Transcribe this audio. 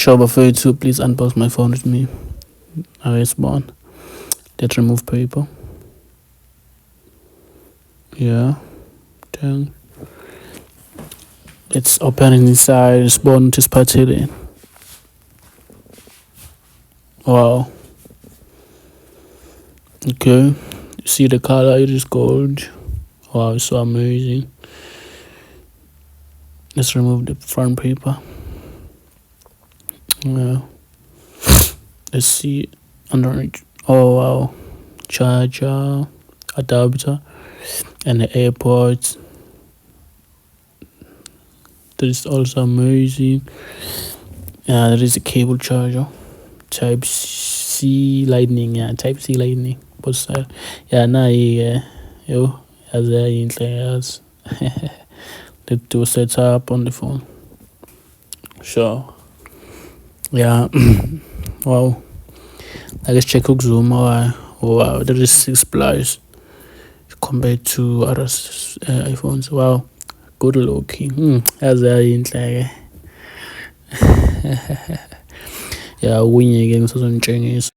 Sure, bafethu, please unbox my phone with me. Ayasibona. Let's remove paper. Yeah. Then let's open it inside. Sibone ukuthi siphathele. Wow. Okay. You see the color, it is gold. Wow, it's so amazing. Let's remove the front paper. Yeah. Let's see under it. Oh wow. Charger, adapter, and the AirPods. That is also amazing. Yeah, there is a cable charger. Type C lightning, yeah, Type C lightning. But yeah, now yo, as let's do a setup on the phone. Sure. Yeah. Wow. I guess check zoom. Wow, there is 6 players compared to other iPhones. Wow, good looking. As yeah, winning again, so